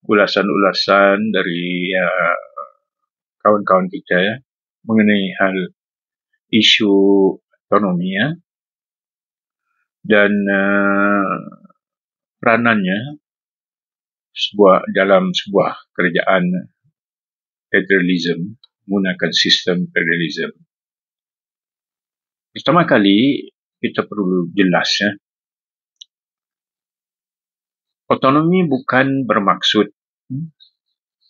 ulasan-ulasan dari kawan-kawan kita mengenai hal isu autonomi dan peranannya dalam sebuah kerajaan federalism, menggunakan sistem federalism. Pertama kali kita perlu jelas autonomi bukan bermaksud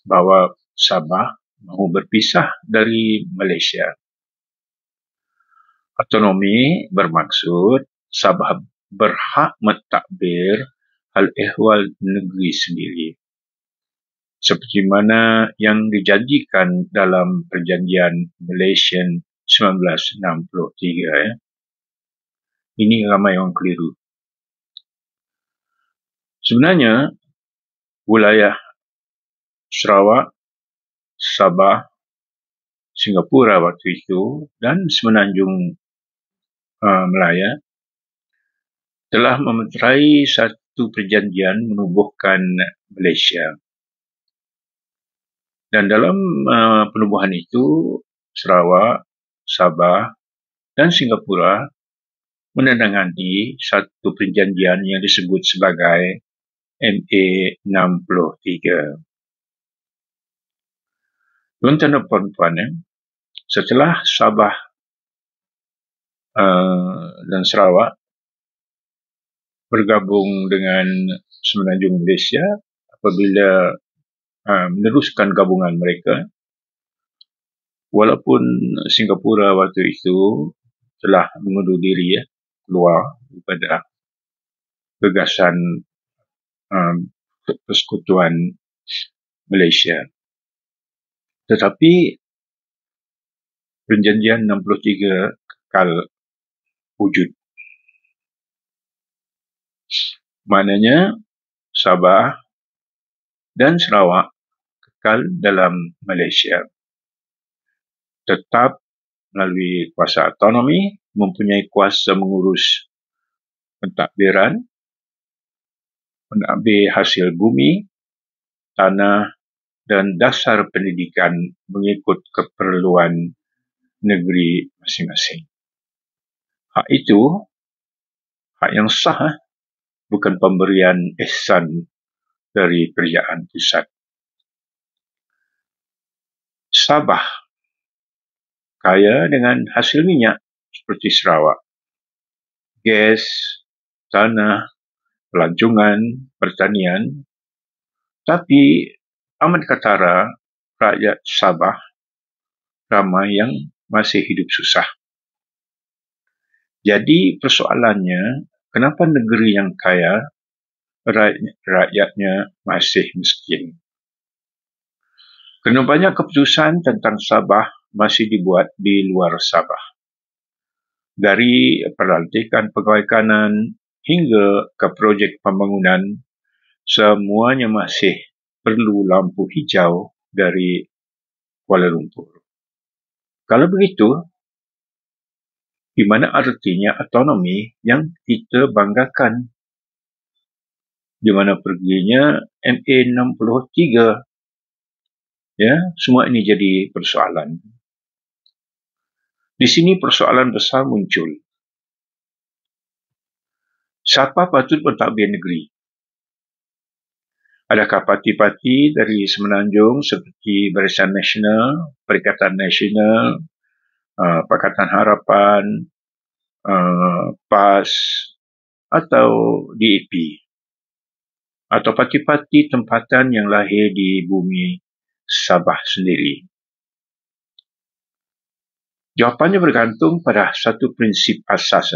bahawa Sabah mahu berpisah dari Malaysia. Autonomi bermaksud Sabah berhak mentadbir hal ehwal negeri sendiri, seperti mana yang dijanjikan dalam Perjanjian Malaysian 1963. Ini ramai orang keliru. Sebenarnya, wilayah Sarawak, Sabah, Singapura waktu itu dan Semenanjung Melaya telah memeterai satu perjanjian menubuhkan Malaysia. Dan dalam penubuhan itu, Sarawak, Sabah dan Singapura menandatangani satu perjanjian yang disebut sebagai MA 63. Tuan-tuan dan puan-puan, setelah Sabah dan Sarawak bergabung dengan Semenanjung Malaysia, apabila meneruskan gabungan mereka, walaupun Singapura waktu itu telah mengundur diri keluar daripada gagasan persekutuan Malaysia, tetapi Perjanjian 63 kekal wujud. Maknanya Sabah dan Sarawak kekal dalam Malaysia, tetap melalui kuasa autonomi, mempunyai kuasa mengurus pentadbiran, mengambil hasil bumi, tanah dan dasar pendidikan mengikut keperluan negeri masing-masing. Hak itu, hak yang sah, bukan pemberian ihsan dari kerajaan pusat. Sabah kaya dengan hasil minyak seperti Sarawak, gas, tanah, pelancongan, pertanian, tapi amat katara rakyat Sabah ramai yang masih hidup susah. Jadi persoalannya, kenapa negeri yang kaya rakyatnya masih miskin? Kerana banyak keputusan tentang Sabah masih dibuat di luar Sabah. Dari pelantikan pegawai kanan hingga ke projek pembangunan, semuanya masih perlu lampu hijau dari Kuala Lumpur. Kalau begitu, di mana artinya autonomi yang kita banggakan? Di mana perginya MA 63? Semua ini jadi persoalan. Di sini persoalan besar muncul. Siapa patut mentadbir negeri? Adakah parti-parti dari Semenanjung seperti Barisan Nasional, Perikatan Nasional, Pakatan Harapan, PAS, atau DAP? Atau parti-parti tempatan yang lahir di bumi Sabah sendiri? Jawapannya bergantung pada satu prinsip asas.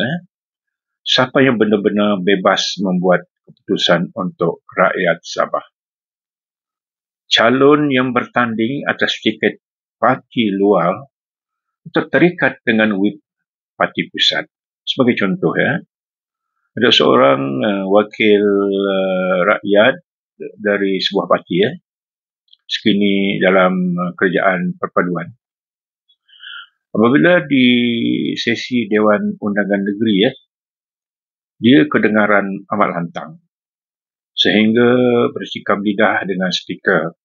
Siapa yang benar-benar bebas membuat keputusan untuk rakyat Sabah? Calon yang bertanding atas tiket parti luar terikat dengan whip parti pusat. Sebagai contoh, ada seorang wakil rakyat dari sebuah parti, sekini dalam kerajaan perpaduan. Apabila di sesi Dewan Undangan Negeri, dia kedengaran amat lantang. sehingga bersikap lidah dengan speaker.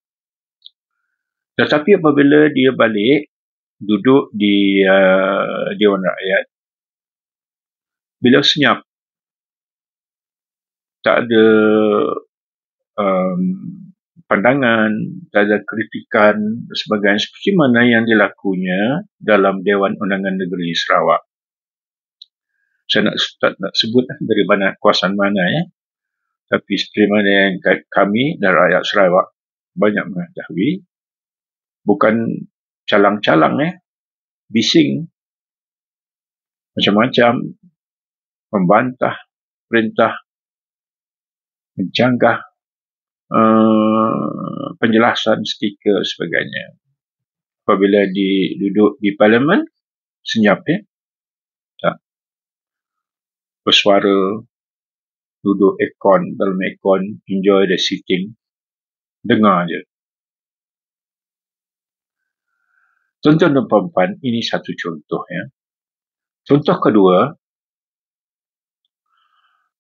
Tetapi apabila dia balik duduk di Dewan Rakyat, beliau senyap, tak ada pandangan, tak ada kritikan dan sebagainya, seperti mana yang dilakunya dalam Dewan Undangan Negeri Sarawak. Saya nak sebut dari mana kawasan mana, tapi seperti mana yang kami dan rakyat Sarawak banyak mengetahui, bukan calang-calang, bising, macam-macam, membantah perintah, mencanggah penjelasan stiker sebagainya. Apabila duduk di Parlimen, senyap, tak bersuara, duduk dalam aircon, enjoy the sitting, dengar je. Tuan-tuan dan puan-puan, ini satu contoh. Contoh kedua,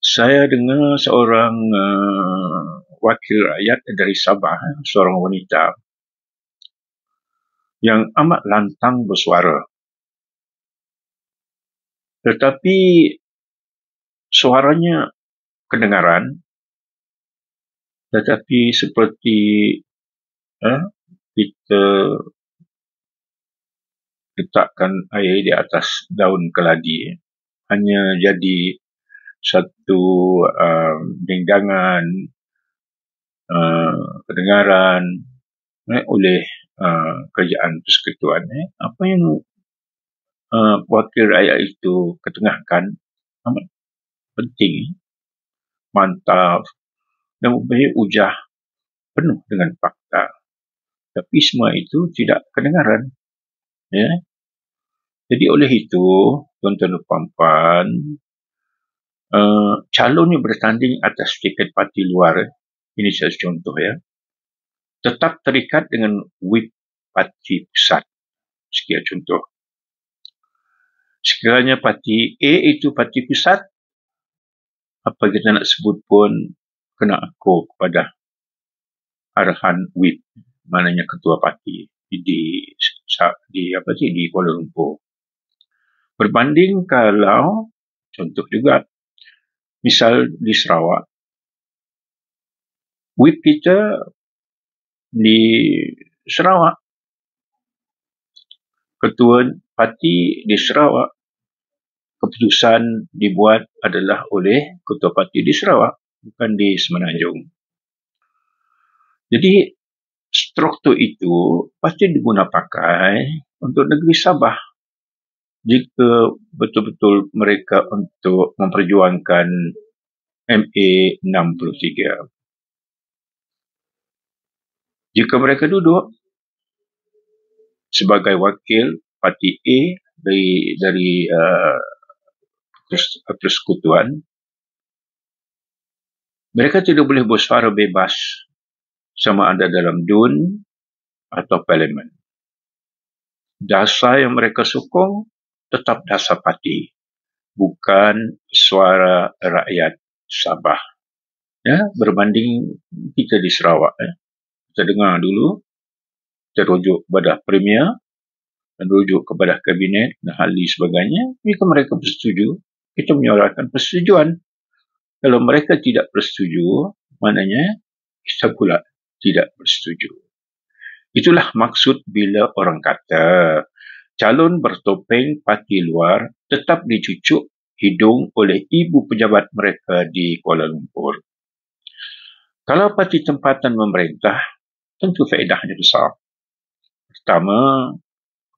saya dengar seorang wakil rakyat dari Sabah, seorang wanita yang amat lantang bersuara. Tetapi suaranya kedengaran, tetapi seperti kita letakkan air di atas daun keladi, hanya jadi satu denggangan kedengaran oleh kerajaan persekutuan. Apa yang wakil rakyat itu ketengahkan amat penting, mantap, dan mempunyai ujah penuh dengan fakta. Tapi semua itu tidak kedengaran. Jadi oleh itu, tuan-tuan dan puan-puan, calon yang bertanding atas tiket parti luar, ini saya contoh, tetap terikat dengan whip parti pusat. Sekian contoh. Sekiranya parti A itu parti pusat, apa kita nak sebut pun kena akur kepada arahan whip, maknanya ketua parti di Kuala Lumpur. Berbanding kalau, contoh juga, misal di Sarawak, whip kita di Sarawak, ketua parti di Sarawak, keputusan dibuat adalah oleh ketua parti di Sarawak, bukan di Semenanjung. Jadi, struktur itu pasti diguna pakai untuk negeri Sabah. Jika betul-betul mereka untuk memperjuangkan MA 63. Jika mereka duduk sebagai wakil parti A dari persekutuan, mereka tidak boleh bersuara bebas sama ada dalam DUN atau Parlimen. Dasar yang mereka sokong tetap dasar parti, bukan suara rakyat Sabah. Berbanding kita di Sarawak, kita dengar dulu, kita rujuk kepada Premier dan rujuk kepada Kabinet dan ahli sebagainya. Jika mereka bersetuju, kita menyuarakan persetujuan. Kalau mereka tidak bersetuju, maknanya kita pula tidak bersetuju. Itulah maksud bila orang kata calon bertopeng parti luar tetap dicucuk hidung oleh ibu pejabat mereka di Kuala Lumpur. Kalau parti tempatan memerintah, tentu faedahnya besar. Pertama,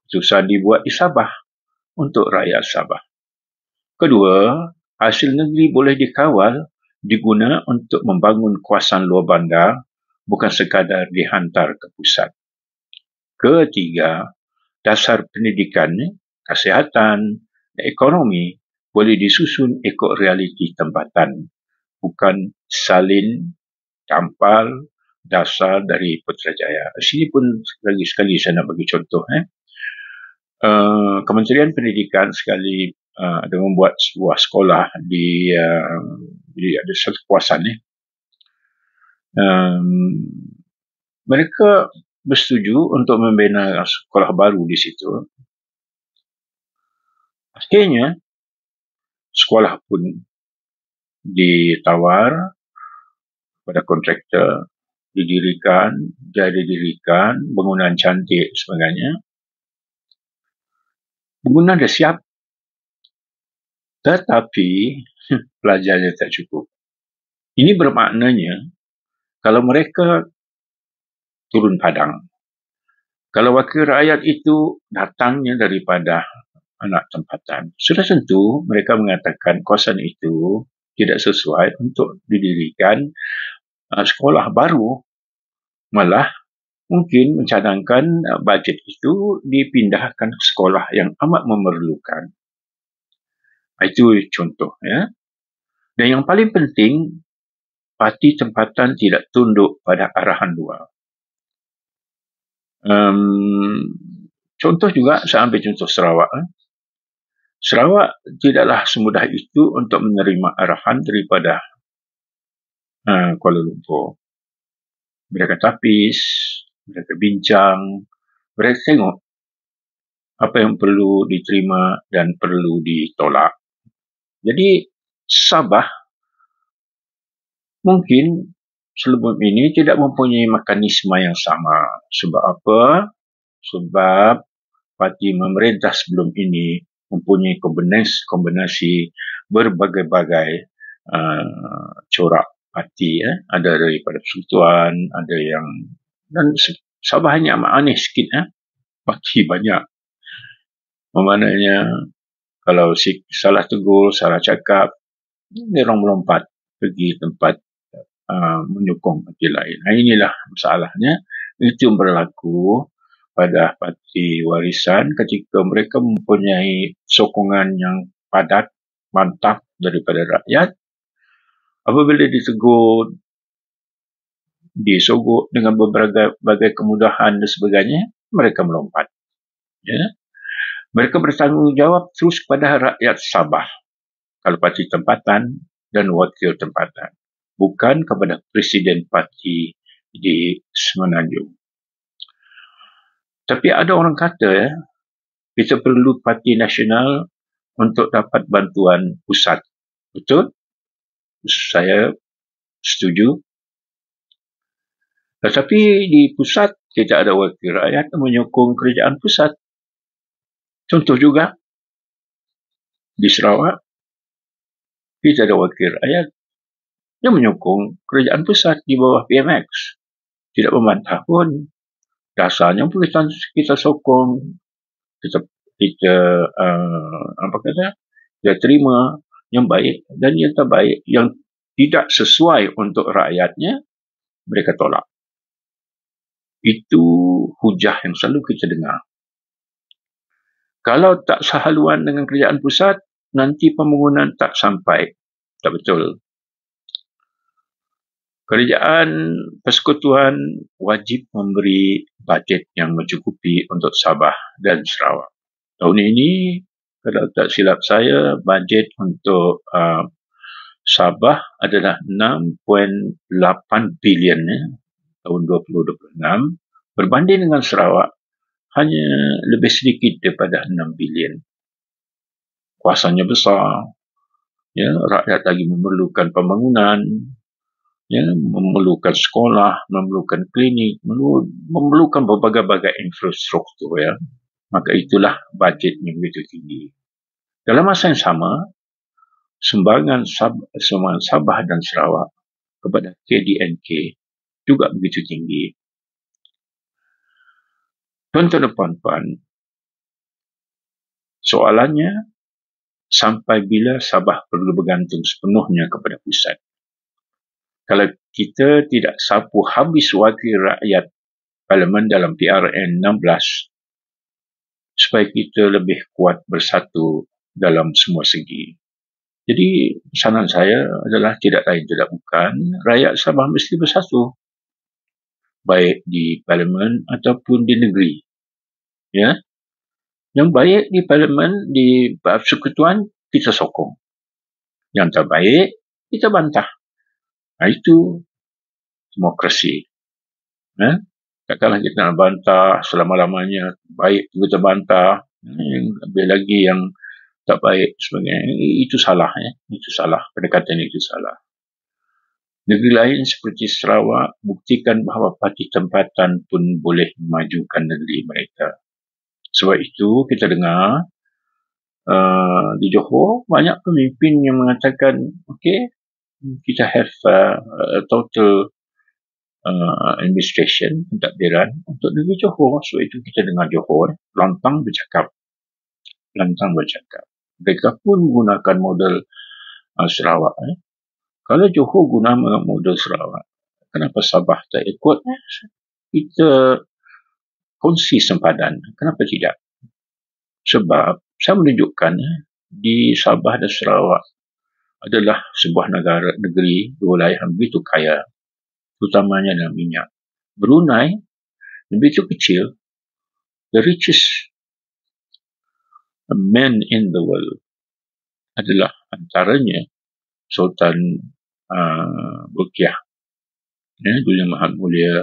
keputusan dibuat di Sabah untuk rakyat Sabah. Kedua, hasil negeri boleh dikawal, diguna untuk membangun kawasan luar bandar, bukan sekadar dihantar ke pusat. Ketiga, dasar pendidikan, kesihatan, dan ekonomi boleh disusun ikut realiti tempatan, bukan salin tampal dasar dari Putrajaya. Sini pun lagi sekali saya nak bagi contoh. Kementerian Pendidikan sekali ada membuat sebuah sekolah di ada satu kawasan Mereka bersetuju untuk membina sekolah baru di situ. Akhirnya, sekolah pun ditawar pada kontraktor, didirikan, bangunan cantik sebagainya. Bangunan dah siap, tetapi pelajarnya tak cukup. Ini bermaknanya, kalau mereka turun padang, kalau wakil rakyat itu datangnya daripada anak tempatan, sudah tentu mereka mengatakan kawasan itu tidak sesuai untuk didirikan sekolah baru. Malah mungkin mencadangkan bajet itu dipindahkan ke sekolah yang amat memerlukan. Itu contoh, ya. Dan yang paling penting, parti tempatan tidak tunduk pada arahan luar. Contoh juga, saya ambil contoh Sarawak. Sarawak tidaklah semudah itu untuk menerima arahan daripada Kuala Lumpur. Mereka tapis, mereka bincang, mereka tengok apa yang perlu diterima dan perlu ditolak. Jadi, Sabah mungkin sebelum ini tidak mempunyai mekanisme yang sama. Sebab apa? Sebab parti memerintah sebelum ini mempunyai kombinasi berbagai-bagai corak parti. Ada daripada Persekutuan, ada yang... Dan Sabah hanya amat aneh sikit. Parti banyak. Maknanya, kalau salah tegur, salah cakap, dia orang melompat pergi tempat menyokong parti lain. Inilah masalahnya. Itu yang berlaku pada parti warisan ketika mereka mempunyai sokongan yang padat, mantap daripada rakyat. Apabila ditegur, disogok dengan berbagai kemudahan dan sebagainya, mereka melompat. Ya. Mereka bertanggungjawab terus kepada rakyat Sabah, kalau parti tempatan dan wakil tempatan, bukan kepada presiden parti di Semenanjung. Tapi ada orang kata, kita perlu parti nasional untuk dapat bantuan pusat. Betul? Saya setuju. Tetapi di pusat, kita ada wakil rakyat yang menyokong kerajaan pusat. Contoh juga, di Sarawak, kita ada wakil rakyat yang menyokong kerajaan pusat di bawah PMX. Tidak membantah pun. Dasarnya pun kita sokong, kita terima yang baik dan yang terbaik, yang tidak sesuai untuk rakyatnya, mereka tolak. Itu hujah yang selalu kita dengar. Kalau tak sehaluan dengan kerajaan pusat, nanti pembangunan tak sampai. Tak betul. Kerajaan Persekutuan wajib memberi bajet yang mencukupi untuk Sabah dan Sarawak. Tahun ini, kalau tak silap saya, bajet untuk Sabah adalah 6.8 bilion tahun 2026, berbanding dengan Sarawak hanya lebih sedikit daripada 6 bilion. Kuasanya besar, ya, rakyat lagi memerlukan pembangunan, ya, memerlukan sekolah, memerlukan klinik, memerlukan berbagai-bagai infrastruktur, ya. Maka itulah bajet yang begitu tinggi. Dalam masa yang sama, sumbangan Sabah dan Sarawak kepada KDNK juga begitu tinggi. Tuan-tuan dan puan-puan, soalannya, sampai bila Sabah perlu bergantung sepenuhnya kepada pusat? Kalau kita tidak sapu habis wakil rakyat Parlimen dalam PRN 16, supaya kita lebih kuat bersatu dalam semua segi. Jadi, pesanan saya adalah tidak lain tidak bukan, rakyat Sabah mesti bersatu, baik di Parlimen ataupun di negeri. Ya, yang baik di Parlimen, di Persekutuan, kita sokong. Yang terbaik, kita bantah. Itu demokrasi. Takkanlah kita nak bantah selama-lamanya, baik kita bantah, lebih lagi yang tak baik sebagainya. Itu salah. Itu salah, pendekatan itu salah. Negeri lain seperti Sarawak buktikan bahawa parti tempatan pun boleh memajukan negeri mereka. Sebab itu kita dengar di Johor banyak pemimpin yang mengatakan, okay, kita have a total administration, pentadbiran untuk negeri Johor. Sebab itu kita dengar Johor lantang bercakap. Mereka pun menggunakan model Sarawak. Kalau Johor guna model Sarawak, kenapa Sabah tak ikut? Kita kongsi sempadan. Kenapa tidak? Sebab saya menunjukkan di Sabah dan Sarawak adalah sebuah negeri wilayah yang begitu kaya, terutamanya dalam minyak. Brunei begitu kecil, the richest man in the world adalah antaranya Sultan Bolkiah, Duli Yang Maha Mulia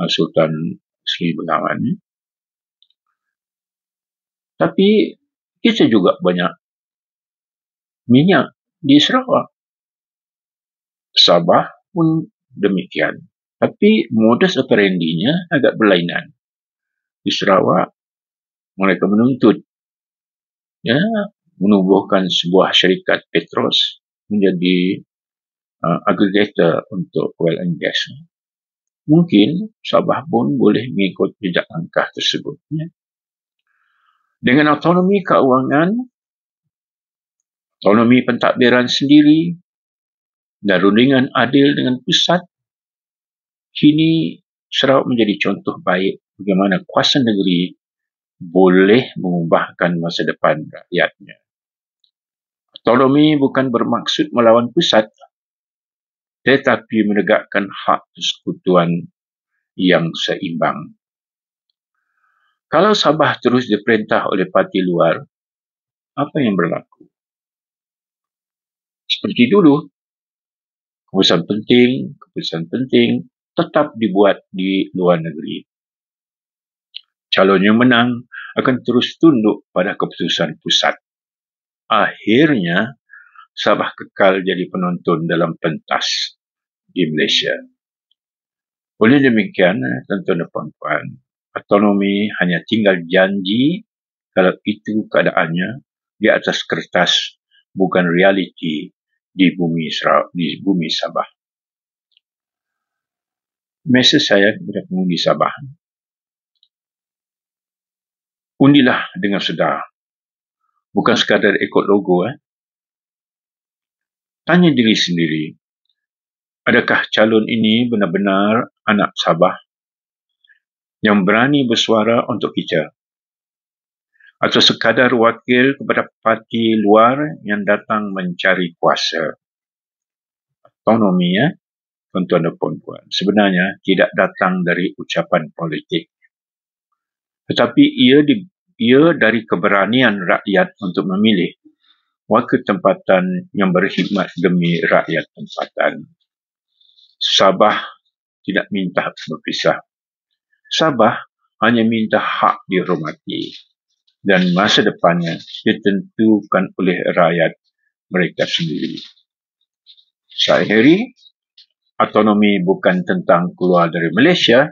Sultan Sri Begawan. Tapi kita juga banyak minyak di Sarawak. Sabah pun demikian. Tapi modus operandinya agak berlainan. Di Sarawak, mereka menuntut menubuhkan sebuah syarikat Petros menjadi aggregator untuk oil and gas. Mungkin Sabah pun boleh mengikut jejak langkah tersebut. Dengan autonomi keuangan, autonomi pentadbiran sendiri, dan rundingan adil dengan pusat, kini Sarawak menjadi contoh baik bagaimana kuasa negeri boleh mengubahkan masa depan rakyatnya. Autonomi bukan bermaksud melawan pusat, tetapi menegakkan hak persekutuan yang seimbang. Kalau Sabah terus diperintah oleh parti luar, apa yang berlaku? Seperti dulu, keputusan penting tetap dibuat di luar negeri. Calon yang menang akan terus tunduk pada keputusan pusat. Akhirnya, Sabah kekal jadi penonton dalam pentas di Malaysia. Oleh demikian, tuan-tuan dan puan-puan, autonomi hanya tinggal janji kalau itu keadaannya di atas kertas, bukan realiti di bumi Sabah. Mesej saya kepada pengundi Sabah, undilah dengan sedar, bukan sekadar ikut logo. Tanya diri sendiri, adakah calon ini benar-benar anak Sabah yang berani bersuara untuk kita? Atau sekadar wakil kepada parti luar yang datang mencari kuasa? Autonomi, tuan-tuan dan puan-puan, sebenarnya tidak datang dari ucapan politik. Tetapi ia dari keberanian rakyat untuk memilih wakil tempatan yang berkhidmat demi rakyat tempatan. Sabah tidak minta berpisah. Sabah hanya minta hak dihormati dan masa depannya ditentukan oleh rakyat mereka sendiri. Saya akhiri, autonomi bukan tentang keluar dari Malaysia,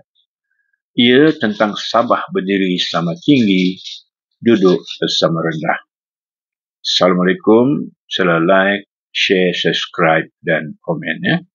ia tentang Sabah berdiri sama tinggi, duduk bersama rendah. Assalamualaikum, sila like, share, subscribe dan komen.